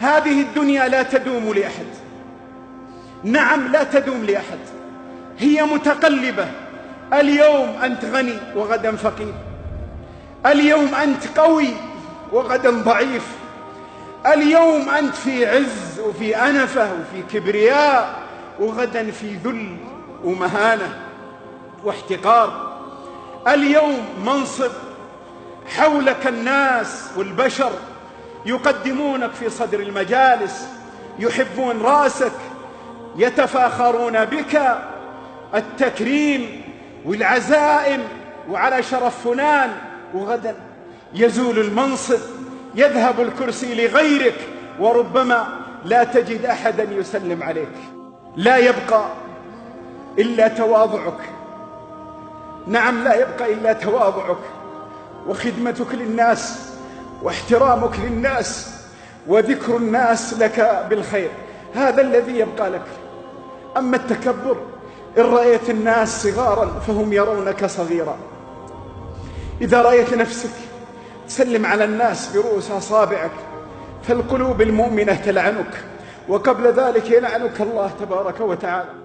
هذه الدنيا لا تدوم لأحد. نعم، لا تدوم لأحد، هي متقلبة. اليوم أنت غني وغدا فقير، اليوم أنت قوي وغدا ضعيف، اليوم أنت في عز وفي أنفة وفي كبرياء، وغدا في ذل ومهانة واحتقار. اليوم منصب، حولك الناس والبشر يقدمونك في صدر المجالس، يحبون راسك، يتفاخرون بك، التكريم والعزائم وعلى شرف فلان. وغدا يزول المنصب، يذهب الكرسي لغيرك، وربما لا تجد أحدا يسلم عليك. لا يبقى إلا تواضعك. نعم، لا يبقى إلا تواضعك وخدمتك للناس واحترامك للناس وذكر الناس لك بالخير، هذا الذي يبقى لك. أما التكبر، إن رأيت الناس صغارا فهم يرونك صغيرا. إذا رأيت نفسك تسلم على الناس برؤوس أصابعك، فالقلوب المؤمنة تلعنك، وقبل ذلك يلعنك الله تبارك وتعالى.